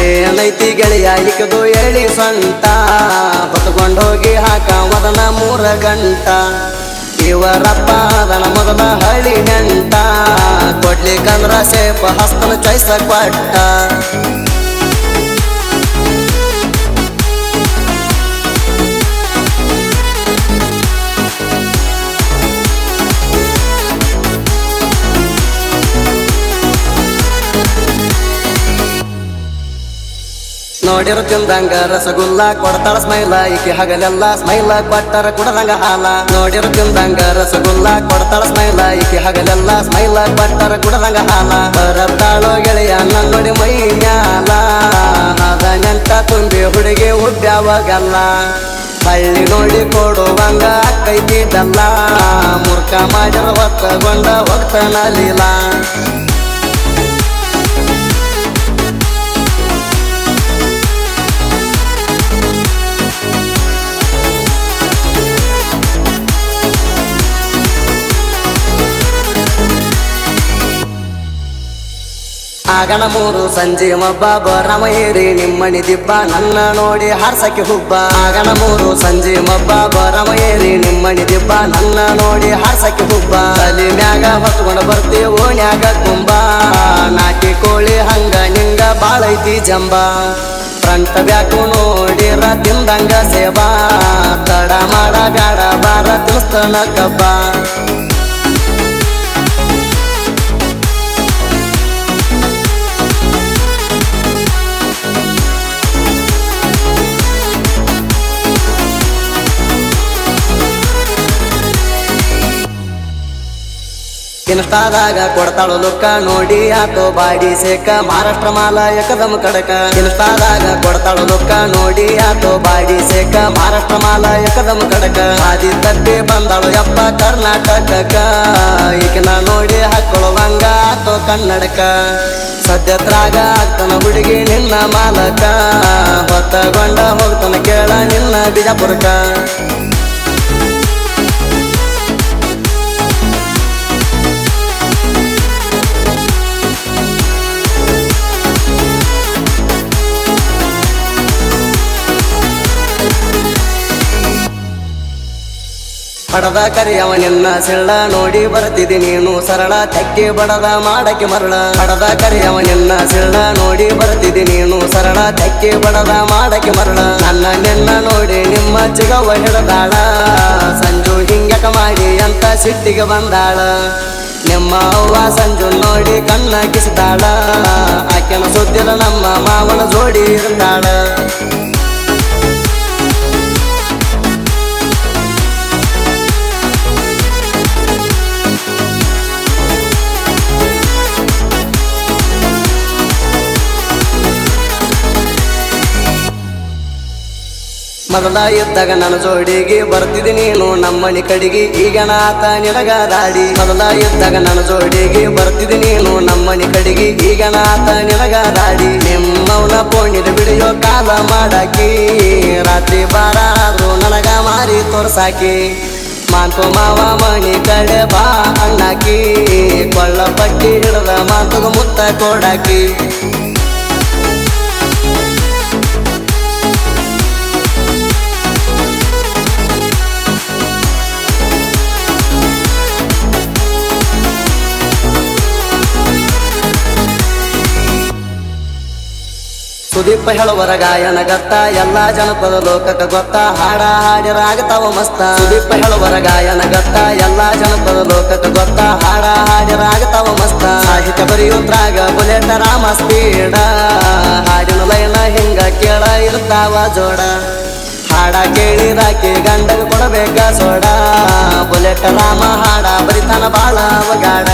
ಏನೈತಿ ಗೆಳೆಯ ಇಕದು ಎಳಿ ಸೊಂಟ ಹೊತ್ಕೊಂಡು ಹೋಗಿ ಹಾಕ ಮದನ 3 ಗಂಟ ಇವರಪ್ಪ ಅದನ ಮೊದಲ ಹಳ್ಳಿ ನೆಂಟ ಕೊಡ್ಲಿಕ್ಕಂದ್ರ ಸೇಪ ಹಸ್ತನ ಚಾಯ್ಸ ಕೊಟ್ಟ ನೋಡಿರು ತಿಂದಂಗ ರಸಗುಲ್ಲ ಕೊಡ್ತಾಳ ಸ್ಮೈಲ ಈಕಿ ಹಗಲೆಲ್ಲ ಸ್ಮೈಲ ಕೊಟ್ಟರ ಕುಡದಂಗ ಹಾಲ ನೋಡಿರು ತಿಂದಂಗ ರಸಗುಲ್ಲ ಕೊಡ್ತಾಳ ಸ್ಮೈಲ ಈಕಿ ಹಗಲೆಲ್ಲ ಸ್ಮೈಲ ಕೊಟ್ಟರ ಕುಡದಂಗ ಹಾಲ ಬರತಾಳೋ ಗೆಳೆಯ ನೋಡಿ ಮೈ ಮ್ಯಾಲ ಅದ ನೆಂಟ ತುಂಬಿ ಹುಡುಗಿ ಉಬ್ಬ್ಯಾವಾಗಲ್ಲ ಹಳ್ಳಿ ನೋಡಿ ಕೊಡುವಂಗ ಕೈತಿ ಬೆಲ್ಲ ಮುರ್ಕ ಮಾಡಿರ ಹೊತ್ತಗೊಂಡ ಹೋಗ್ತಾನಲಿಲ್ಲ ಆಗಣ 3 ಸಂಜೆ ಮಬ್ಬ ಬರಮೇರಿ ನಿಮ್ಮಣಿ ದಿಬ್ಬ ನನ್ನ ನೋಡಿ ಹಾರ್ಸಕ್ಕೆ ಹುಬ್ಬ ಆಗಣ 3 ಸಂಜೆ ಮಬ್ಬ ಬರಮೇರಿ ನಿಮ್ಮಣಿ ದಿಬ್ಬ ನನ್ನ ನೋಡಿ ಹಾರ್ಸಕ್ಕೆ ಹುಬ್ಬ ತಲೆ ಮ್ಯಾಗ ಹೊತ್ಕೊಂಡು ಬರ್ತೀವಿ ಓಣ್ಯಾಗ ಕುಂಬ ನಾಟಿ ಕೋಳಿ ಹಂಗ ನಿಂಗ ಬಾಳೈತಿ ಜಂಬ ಫ್ರಂಟ್ ಬ್ಯಾಕು ನೋಡಿರ ತಿಂದಂಗ ಸೇಬಾ ತಡ ಮಾಡ ಬ್ಯಾಡ ಬಾರ ತಿನ್ಸ್ತನ ಕಬ್ಬ ಇನ್ಸ್ಟಾದಾಗ ಕೊಡ್ತಾಳು ಲುಕ್ಕ ನೋಡಿ ಆತೋ ಬಾಡಿ ಸೇಕ ಮಹಾರಾಷ್ಟ್ರ ಮಾಲ ಏಕದಮ್ ಕಡಕ ಇನ್ಸ್ಟಾದಾಗ ಕೊಡ್ತಾಳು ಲುಕ್ಕ ನೋಡಿ ಆತೋ ಬಾಡಿ ಸೇಕ ಮಹಾರಾಷ್ಟ್ರ ಮಾಲ ಏಕದಮ್ ಕಡಕ ಆದಿ ತಪ್ಪಿ ಬಂದಾಳು ಯಪ್ಪ ಕರ್ನಾಟಕಕ್ಕ ಈಗಿನ ನೋಡಿ ಹಾಕೊಳ್ಳುವಂಗ ಆತೋ ಕನ್ನಡಕ ಸದ್ಯತ್ರಾಗ ಆಗ್ತಾನ ಹುಡುಗಿ ನಿನ್ನ ಮಾಲಕ ಹೊತ್ತಗೊಂಡ ಹೋಗ್ತಾನ ಕೇಳ ನಿನ್ನ ಬಿಜಾಪುರಕ ಪಡದ ಕರಿಯವ ನಿನ್ನ ಸಿಳ್ಳ ನೋಡಿ ಬರ್ತಿದಿ ನೀನು ಸರಳ ತೆಕ್ಕೆ ಬಡದ ಮಾಡಕ್ಕೆ ಮರಳ ಪಡದ ಕರಿಯವ ನಿನ್ನ ಸಿಳ್ಳ ನೋಡಿ ಬರ್ತಿದಿ ನೀನು ಸರಳ ತೆಕ್ಕೆ ಬಡದ ಮಾಡಕ್ಕೆ ಮರಳ ನನ್ನ ನಿನ್ನ ನೋಡಿ ನಿಮ್ಮ ಚಿಗವ ಹಿಡದಾಳ ಸಂಜು ಹಿಂಗಕ ಮಾಡಿ ಅಂತ ಸಿಟ್ಟಿಗೆ ಬಂದಾಳ ನಿಮ್ಮ ಅವ್ವ ಸಂಜು ನೋಡಿ ಕಣ್ಣ ಕಿಸಿದಾಳ ಆಕೆನ ಸುದ್ದಿಲ ನಮ್ಮ ಮಾವನ ಜೋಡಿ ಇರ್ತಾಳ ಮೊದಲ ಇದ್ದಾಗ ನನ್ನ ಜೋಡಿಗೆ ಬರ್ತಿದಿ ನೀನು ನಮ್ಮನಿ ಕಡಿಗೆ ಈಗಣ ಆತ ನಿನಗ ದಾಡಿ ಮೊದಲ ಇದ್ದಾಗ ನನ್ನ ಜೋಡಿಗೆ ಬರ್ತಿದಿ ನೀನು ನಮ್ಮನಿ ಕಡಿಗೆ ಈಗಣ ಆತ ನಿನಗ ದಾಡಿ ನಿಮ್ಮವನ ಫೋನಿದ ವಿಡಿಯೋ ಕಾಲ ಮಾಡಾಕಿ ರಾತ್ರಿ ಬಾರ ಆದ್ರೂ ನನಗ ಮಾರಿ ತೋರ್ಸಾಕಿ ಮಾತು ಮಾವ ಮಣಿ ಕಡೆ ಬಾ ಅಣ್ಣಾಕಿ ಕೊಳ್ಳ ಪಟ್ಟಿ ಹಿಡದ ಮಾತುಗ ಮುತ್ತ ಕೊಡಾಕಿ ಸುದೀಪ ಹೇಳುವರ ಗಾಯನ ಗತ್ತ ಎಲ್ಲಾ ಜನಪದ ಲೋಕಕ್ಕೆ ಗೊತ್ತ ಹಾಡ ಹಾಡಿರಾಗತಾವ ಮಸ್ತ ಸುದೀಪ ಹೇಳುವರ ಗಾಯನ ಗತ್ತ ಎಲ್ಲಾ ಜನಪದ ಲೋಕಕ್ಕೆ ಗೊತ್ತ ಹಾಡ ಹಾಡಿರಾಗತಾವ ಮಸ್ತ ಸಾಹಿತ್ಯ ಬರೆಯುತ್ರಾಗ ಬುಲೆಟ್ ರಾಮ ಸ್ಪೀಡ ಹಾಡಿನ ಲೈನ ಹಿಂಗ ಕೇಳ ಇರ್ತಾವ ಜೋಡ ಹಾಡ ಕೇಳಿದಾಕಿ ಗಂಡಗ ಕೊಡಬೇಕ ಸೋಡ ಬುಲೆಟ್ ರಾಮ ಹಾಡ ಬರಿತಾನ ಬಾಳ ಅವಗಾಡ